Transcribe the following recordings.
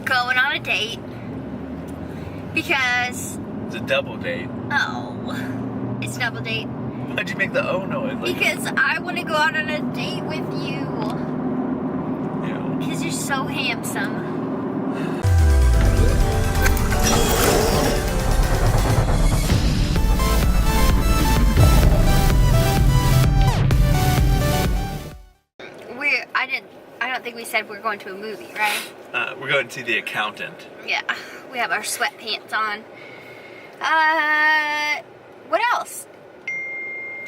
going on a date because... It's a double date. Oh, it's a double date. Why'd you make the O noise? Because I want to go out on a date with you. Yeah. Because you're so handsome. I don't think we said we're going to a movie, right? We're going to see The Accountant. Yeah, we have our sweatpants on. What else?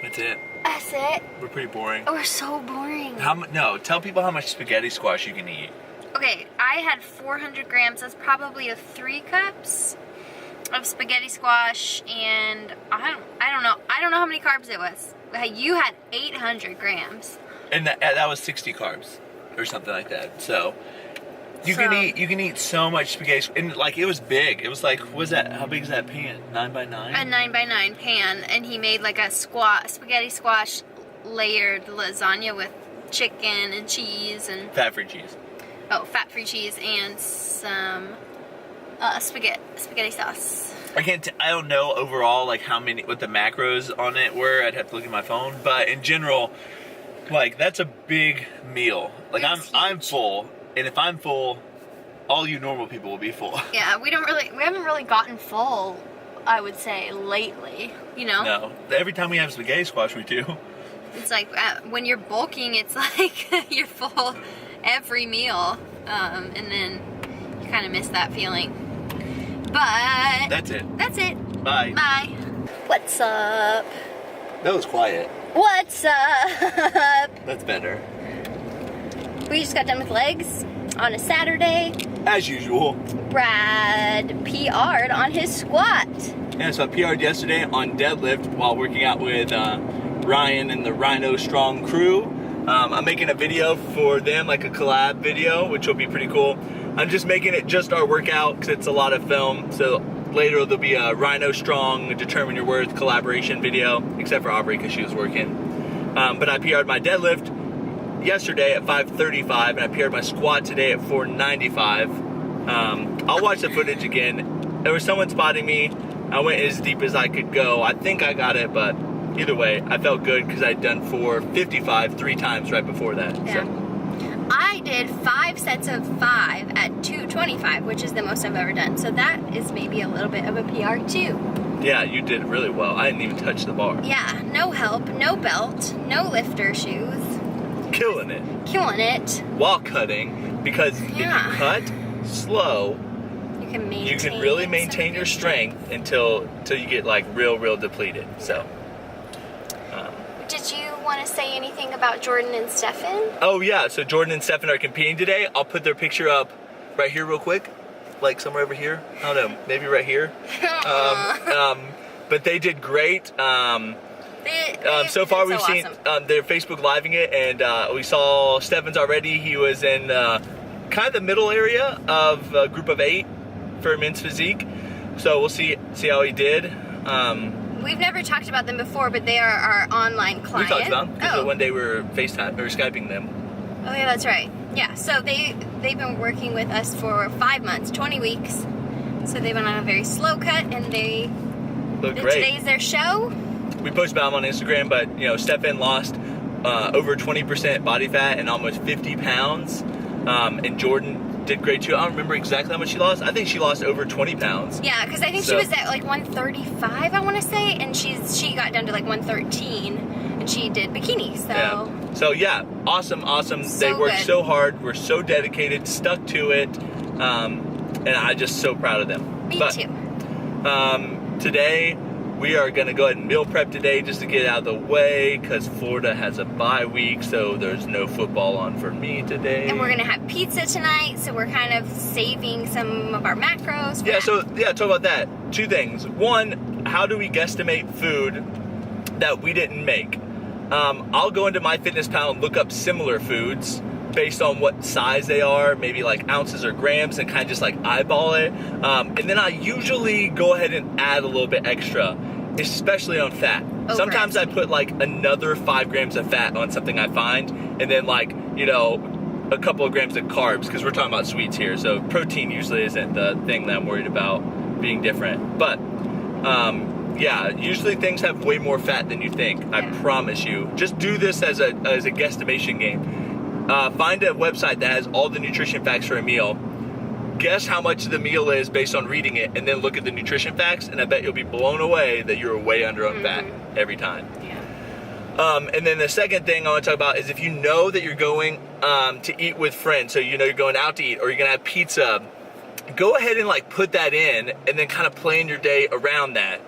That's it. That's it. We're pretty boring. Oh, we're so boring. No, tell people how much spaghetti squash you can eat. Okay, I had 400 grams. That's probably 3 cups of spaghetti squash, and I don't know how many carbs it was. You had 800 grams. And that was 60 carbs or something like that. So you can eat so much spaghetti, and like it was big. It was like, what was that? How big is that pan? 9x9? A 9x9 pan, and he made like a spaghetti squash layered lasagna with chicken and cheese and fat-free cheese. Oh, fat-free cheese and some spaghetti sauce. I don't know overall like what the macros on it were. I'd have to look at my phone, but in general, like that's a big meal. Like I'm full, and if I'm full, all you normal people will be full. Yeah, we haven't really gotten full, I would say, lately, you know? No, every time we have spaghetti squash, we do. It's like, when you're bulking, it's like you're full every meal, and then you kind of miss that feeling. But... That's it. That's it. Bye. Bye. What's up? That was quiet. What's up? That's better. We just got done with legs on a Saturday. As usual. Brad PR'd on his squat. Yeah, so I PR'd yesterday on deadlift while working out with Ryan and the Rhino Strong crew. I'm making a video for them, like a collab video, which will be pretty cool. I'm just making it just our workout because it's a lot of film. So later there'll be a Rhino Strong Determine Your Worth collaboration video, except for Aubrey because she was working. But I PR'd my deadlift yesterday at 535, and I PR'd my squat today at 495. I'll watch the footage again. There was someone spotting me. I went as deep as I could go. I think I got it, but either way, I felt good because I'd done 455 3 times right before that. Yeah. So. I did 5 sets of 5 at 225, which is the most I've ever done. So that is maybe a little bit of a PR too. Yeah, you did really well. I didn't even touch the bar. Yeah, no help, no belt, no lifter shoes. Killing it. Killing it. While cutting, because if you cut slow, you can really maintain your strength until you get like real depleted. So. Did you want to say anything about Jordan and Stefan? Oh yeah, so Jordan and Stefan are competing today. I'll put their picture up right here real quick, like somewhere over here. I don't know, maybe right here. But they did great. So far we've seen they're Facebook living it, and we saw Stefan's already. He was in kind of the middle area of a group of 8 for men's physique. So we'll see how he did. We've never talked about them before, but they are our online client. We talked about them because one day we were FaceTime or Skyping them. Oh yeah, that's right. Yeah, so they've been working with us for 5 months, 20 weeks. So they went on a very slow cut, and they look great. Today's their show. We posted about them on Instagram, but you know, Stefan lost over 20% body fat and almost 50 pounds, and Jordan did great too. I don't remember exactly how much she lost. I think she lost over 20 pounds. Yeah, because I think she was at like 135, I want to say, and she got down to like 113, and she did bikini. So yeah. So yeah, awesome. So they worked good. so hard. We're so dedicated, stuck to it, and I'm just so proud of them. Me too. Today we are gonna go ahead and meal prep today just to get it out of the way because Florida has a bye week, so there's no football on for me today. And we're gonna have pizza tonight, so we're kind of saving some of our macros. Talk about that. 2 things. 1, how do we guesstimate food that we didn't make? I'll go into MyFitnessPal and look up similar foods based on what size they are, maybe like ounces or grams, and kind of just like eyeball it. And then I usually go ahead and add a little bit extra, especially on fat. Sometimes I put like another 5 grams of fat on something I find, and then like, you know, a couple of grams of carbs, because we're talking about sweets here. So protein usually isn't the thing that I'm worried about being different. But yeah, usually things have way more fat than you think. I promise you. Just do this as a guesstimation game. Find a website that has all the nutrition facts for a meal. Guess how much the meal is based on reading it, and then look at the nutrition facts, and I bet you'll be blown away that you're way under on fat every time. And then the second thing I want to talk about is if you know that you're going to eat with friends, so you know you're going out to eat or you're gonna have pizza, go ahead and like put that in and then kind of plan your day around that.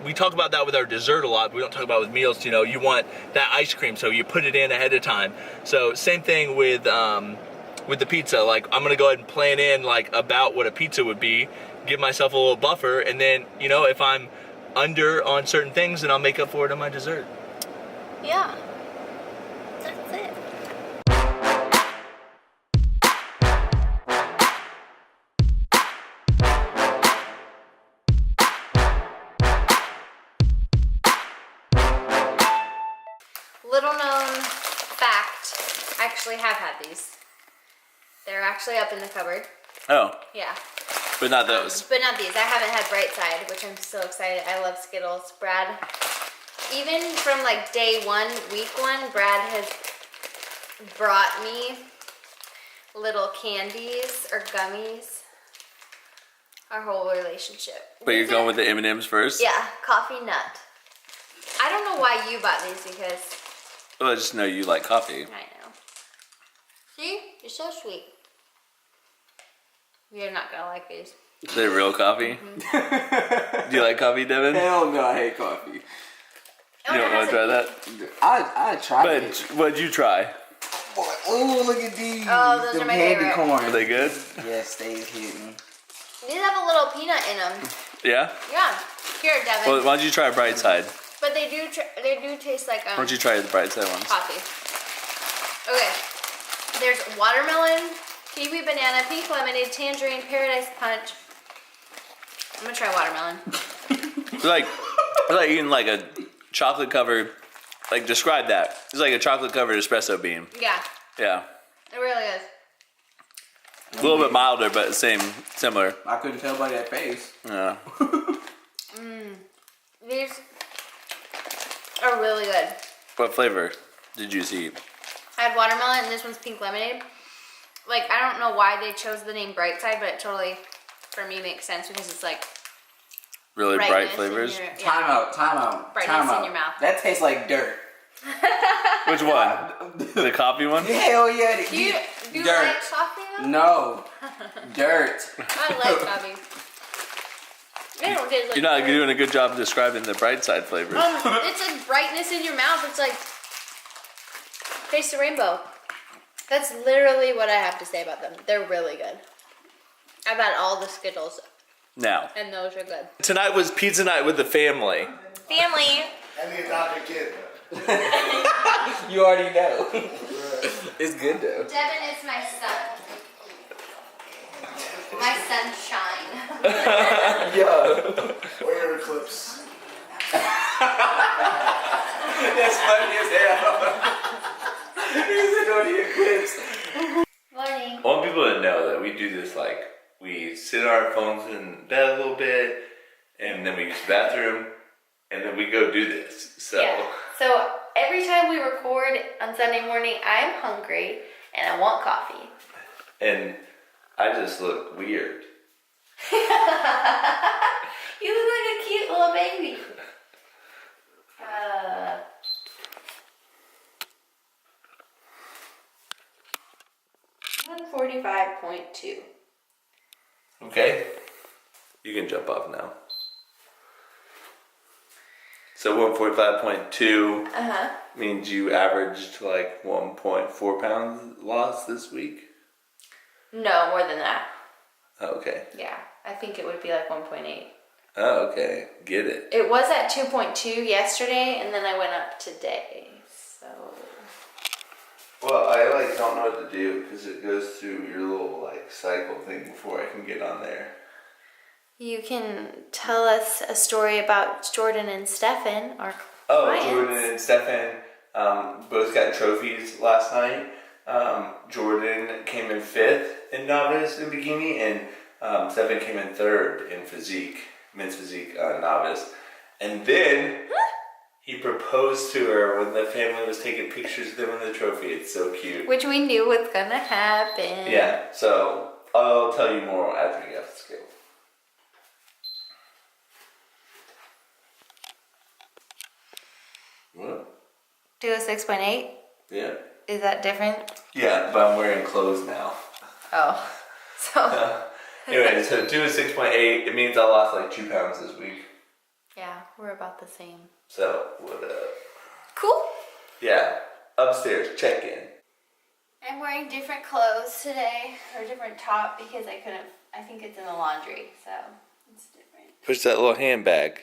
We talk about that with our dessert a lot, but we don't talk about with meals. You know, you want that ice cream, so you put it in ahead of time. So same thing with the pizza. Like, I'm gonna go ahead and plan in like about what a pizza would be, give myself a little buffer, and then, you know, if I'm under on certain things, then I'll make up for it on my dessert. Yeah. That's it. Little known fact, I actually have had these. They're actually up in the cupboard. Oh. Yeah. But not those. But not these. I haven't had Bright Side, which I'm so excited. I love Skittles. Brad, even from like day one, week one, Brad has brought me little candies or gummies. Our whole relationship. But you're going with the M&Ms first? Yeah, coffee nut. I don't know why you bought these because... Well, I just know you like coffee. I know. See? You're so sweet. You're not gonna like these. They're real coffee? Mm-hmm. Do you like coffee, Devin? Hell no, I hate coffee. You don't want to try that? I tried But it. what'd you try? Oh, look at these. Oh, those the are my candy favorite. corn. Are they good? Yes, they hitting. These have a little peanut in them. Yeah? Yeah. Here, Devin. Well, why don't you try Bright Side? But they do taste like Why don't you try the Bright Side ones? coffee. Okay. There's watermelon, kiwi, banana, pink lemonade, tangerine, paradise punch. I'm gonna try watermelon. It's like eating like a chocolate covered, like describe that. It's like a chocolate covered espresso bean. Yeah, Yeah. it really is. A little bit milder, but similar. I couldn't tell by that face. Yeah. These are really good. What flavor did you see? I had watermelon and this one's pink lemonade. Like, I don't know why they chose the name Bright Side, but it totally, for me, makes sense because it's like Really bright brightness in flavors? your- yeah. Time out. Brightness Time in out. your mouth. That tastes like dirt. Which one? The coffee one? Hell yeah. Do you dirt. like coffee though? No. Dirt. I like coffee. They don't taste like You're not dirt. doing a good job describing the Bright Side flavors. It's like brightness in your mouth. It's like taste the rainbow. That's literally what I have to say about them. They're really good. I've had all the Skittles, Now, and those are good. tonight was pizza night with the family. Family. And the adopted kid. You already know. It's good though. Devin is my son. My sunshine. Yeah. Or your eclipse. That's funny as hell. He said, "Don't eat eclipse." Morning. I want people to know that we do this like, we sit on our phones in bed a little bit, and then we use the bathroom, and then we go do this. So, Yeah. So every time we record on Sunday morning, I'm hungry and I want coffee. and I just look weird. You look like a cute little baby. 145.2. Okay? You can jump off now. So 145.2 means you averaged like 1.4 pounds lost this week? No, more than that. Okay. Yeah, I think it would be like 1.8. Oh, okay. Get it. It was at 2.2 yesterday, and then I went up today. So Well, I like don't know what to do because it goes through your little like cycle thing before I can get on there. you can tell us a story about Jordan and Stefan, our Oh, clients. Jordan and Stefan both got trophies last night. Jordan came in 5th in novice in bikini, and Stefan came in 3rd in physique, men's physique novice. And then he proposed to her when the family was taking pictures of them in the trophy. It's so cute. Which we knew was gonna happen. Yeah, so I'll tell you more after we get off the scale. What? Do a 6.8? Yeah. Is that different? Yeah, but I'm wearing clothes now. Oh. So. Anyway, so do a 6.8. It means I lost like 2 pounds this week. Yeah, we're about the same. So, what up? Cool. Yeah, upstairs, check in. I'm wearing different clothes today, or a different top, because I think it's in the laundry, so it's different. Push that little handbag.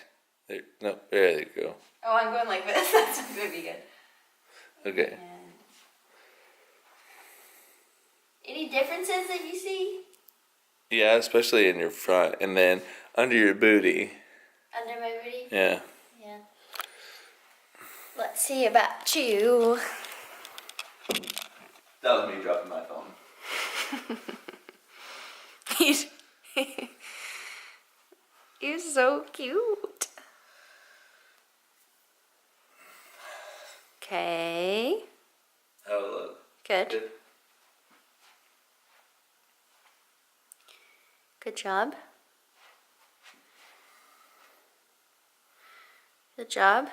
There, no, there you go. Oh, I'm going like this. That's not going to be good. Okay. And any differences that you see? Yeah, especially in your front, and then under your booty. Under my booty? Yeah. Yeah. Let's see about you. That was me dropping my phone. You're so cute. Okay. How it look? Good. Good job. Good job.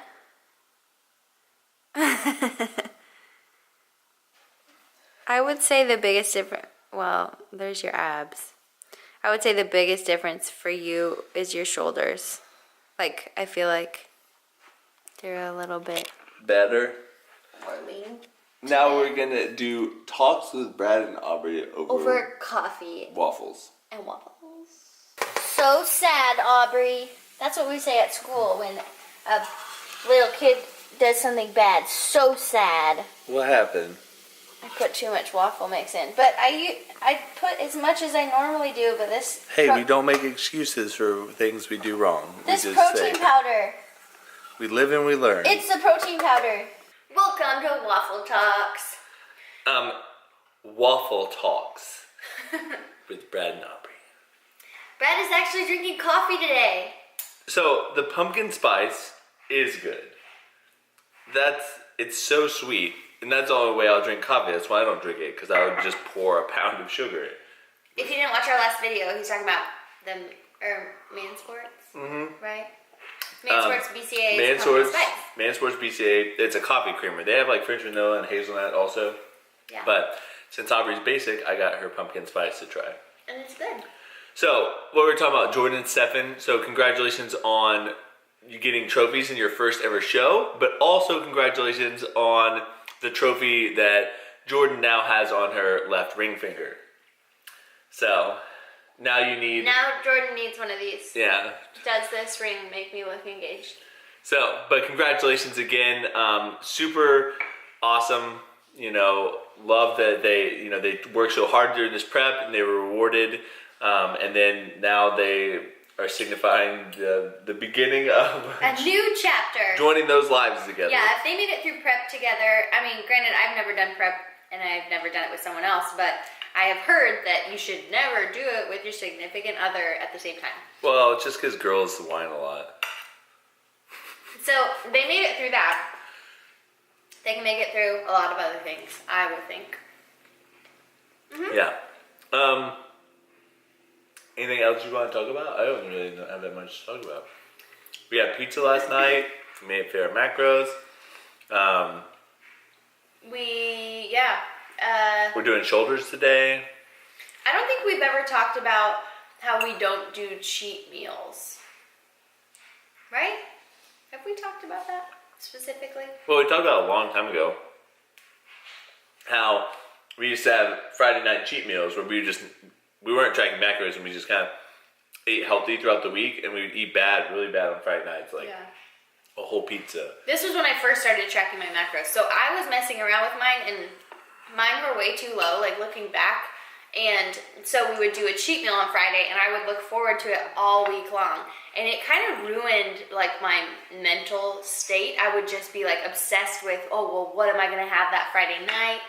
I would say the biggest difference, well, there's your abs. I would say the biggest difference for you is your shoulders. Like, I feel like they're a little bit Better. more lean. Now we're gonna do talks with Brad and Aubrey Over coffee waffles. and waffles. So sad, Aubrey. That's what we say at school when a little kid does something bad. So sad. What happened? I put too much waffle mix in, but I put as much as I normally do. But this Hey, we don't make excuses for things we do wrong. this we just protein say, powder. we live and we learn. It's the protein powder. Welcome to Waffle Talks. Waffle talks with Brad and Aubrey. Brad is actually drinking coffee today. So the pumpkin spice is good. It's so sweet, and that's the only way I'll drink coffee. That's why I don't drink it, because I would just pour a pound of sugar in. If you didn't watch our last video, he's talking about the Man Sports, right? Man Sports BCA. Man Sports BCA. It's a coffee creamer. They have like French vanilla and hazelnut also. Yeah. But since Aubrey's basic, I got her pumpkin spice to try. And it's good. So what we were talking about, Jordan and Stefan. So congratulations on you getting trophies in your first ever show, but also congratulations on the trophy that Jordan now has on her left ring finger. So now you need. Now Jordan needs one of these. Yeah. Does this ring make me look engaged? So, but congratulations again. Super awesome. You know, love that they worked so hard during this prep and they were rewarded. And then now they are signifying the beginning of a new chapter. Joining those lives together. Yeah, if they made it through prep together, I mean, granted, I've never done prep and I've never done it with someone else, but I have heard that you should never do it with your significant other at the same time. Well, it's just because girls whine a lot. So they made it through that. They can make it through a lot of other things, I would think. Yeah. Anything else you want to talk about? I don't really have that much to talk about. We had pizza last night. We made fair macros. We're doing shoulders today. I don't think we've ever talked about how we don't do cheat meals. Right? Have we talked about that specifically? Well, we talked about it a long time ago. How we used to have Friday night cheat meals where we weren't tracking macros and we just kind of ate healthy throughout the week, and we would eat really bad on Friday nights, like a whole pizza. This was when I first started tracking my macros. So I was messing around with mine, and mine were way too low, like looking back. And so we would do a cheat meal on Friday, and I would look forward to it all week long. And it kind of ruined like my mental state. I would just be like obsessed with, oh, well, what am I going to have that Friday night?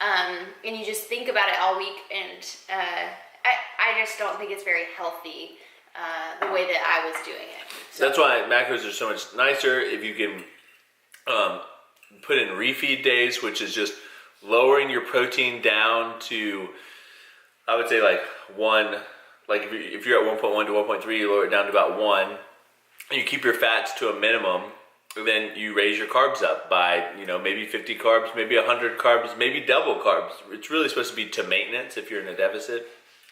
and you just think about it all week, and I just don't think it's very healthy the way that I was doing it. So That's why macros are so much nicer if you can put in refeed days, which is just lowering your protein down to, I would say like 1, like if you're at 1.1 to 1.3, you lower it down to about 1, and you keep your fats to a minimum, and then you raise your carbs up by, maybe 50 carbs, maybe 100 carbs, maybe double carbs. It's really supposed to be to maintenance if you're in a deficit.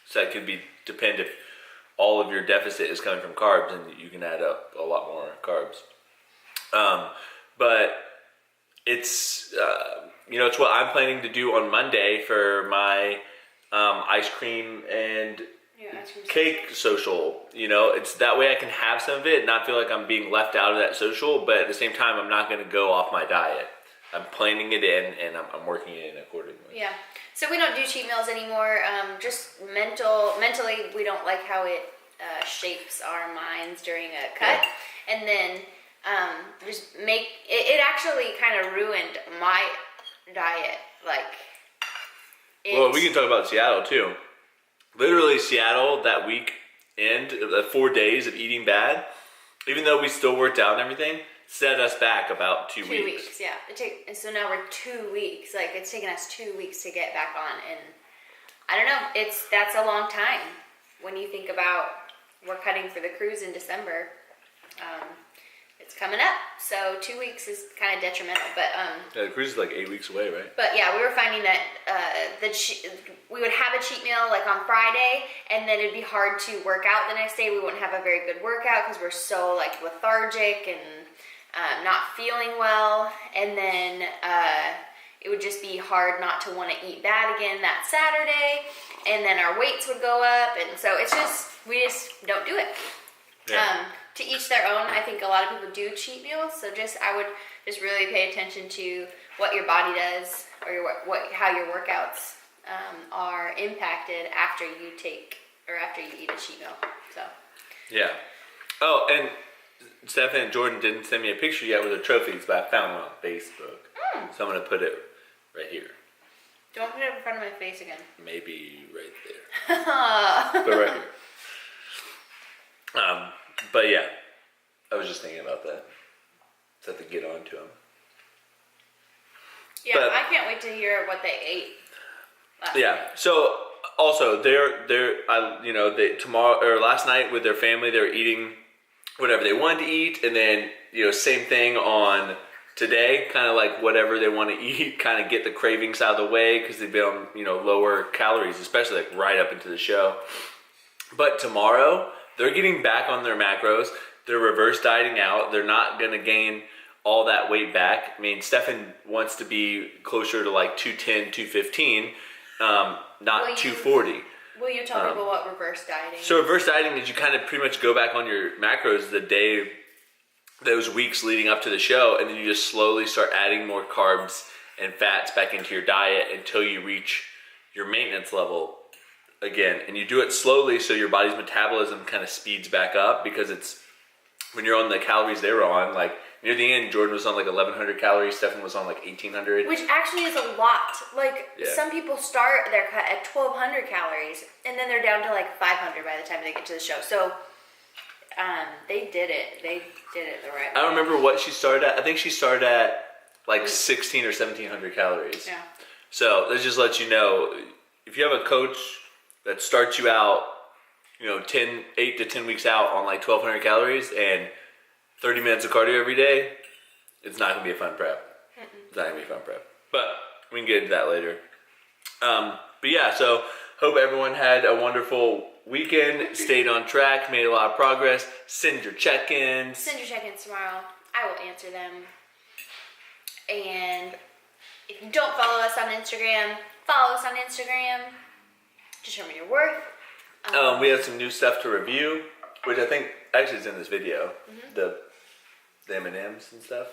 So that could depend if all of your deficit is coming from carbs, and you can add up a lot more carbs. But it's, it's what I'm planning to do on Monday for my ice cream and cake social. It's that way I can have some of it and not feel like I'm being left out of that social, but at the same time, I'm not going to go off my diet. I'm planning it in, and I'm working it in accordingly. Yeah. So we don't do cheat meals anymore. Just mentally, we don't like how it shapes our minds during a cut. Yeah. And then it actually kind of ruined my diet. Well, we can talk about Seattle too. Literally, Seattle that weekend, the 4 days of eating bad, even though we still worked out and everything, set us back about 2 weeks. 2 weeks, yeah. So now we're 2 weeks. It's taken us 2 weeks to get back on, and I don't know. That's a long time when you think about we're cutting for the cruise in December. It's coming up, so 2 weeks is kind of detrimental. But the cruise is like 8 weeks away, right? But yeah, we were finding that we would have a cheat meal on Friday, and then it'd be hard to work out the next day. We wouldn't have a very good workout because we're so lethargic and not feeling well, and then it would just be hard not to want to eat bad again that Saturday, and then our weights would go up, and so we just don't do it. Yeah. To each their own. I think a lot of people do cheat meals, so I would just really pay attention to what your body does, or how your workouts are impacted after you eat a cheat meal. So yeah. Oh, and Stephen and Jordan didn't send me a picture yet with the trophies, but I found one on Facebook. So I'm going to put it right here. Don't put it in front of my face again. Maybe right there. But right here. But yeah, I was just thinking about that. Just have to get on to them. Yeah, but I can't wait to hear what they ate. So also last night with their family, they were eating whatever they wanted to eat, and then same thing on today, kind of like whatever they want to eat, kind of get the cravings out of the way because they've been on lower calories, especially right up into the show. But tomorrow they're getting back on their macros. They're reverse dieting out. They're not going to gain all that weight back. I mean, Stefan wants to be closer to 210, 215, not 240. Will you tell people what reverse dieting is? So reverse dieting is you kind of pretty much go back on your macros the day, those weeks leading up to the show, and then you just slowly start adding more carbs and fats back into your diet until you reach your maintenance level again. And you do it slowly so your body's metabolism kind of speeds back up, because it's when you're on the calories they were on, near the end, Jordan was on 1,100 calories, Stefan was on 1,800. Which actually is a lot. Some people start their cut at 1,200 calories, and then they're down to 500 by the time they get to the show. So they did it. They did it the right way. I don't remember what she started at. I think she started at 1,600 or 1,700 calories. Yeah. So let's just let you know, if you have a coach that starts you out, 8 to 10 weeks out on 1,200 calories and 30 minutes of cardio every day, it's not going to be a fun prep. It's not going to be a fun prep. But we can get into that later. But yeah, so hope everyone had a wonderful weekend, stayed on track, made a lot of progress. Send your check-ins. Send your check-ins tomorrow. I will answer them. And if you don't follow us on Instagram, follow us on Instagram. Determine your worth. We have some new stuff to review, which I think actually is in this video. The M&Ms and stuff.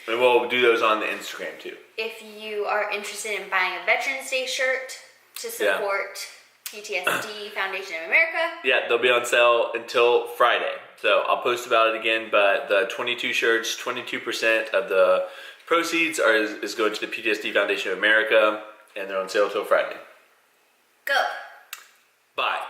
And we'll do those on the Instagram too. If you are interested in buying a Veterans Day shirt to support PTSD Foundation of America. Yeah, they'll be on sale until Friday. So I'll post about it again, but the 22 shirts, 22% of the proceeds is going to the PTSD Foundation of America. and they're on sale till Friday. Go. Bye.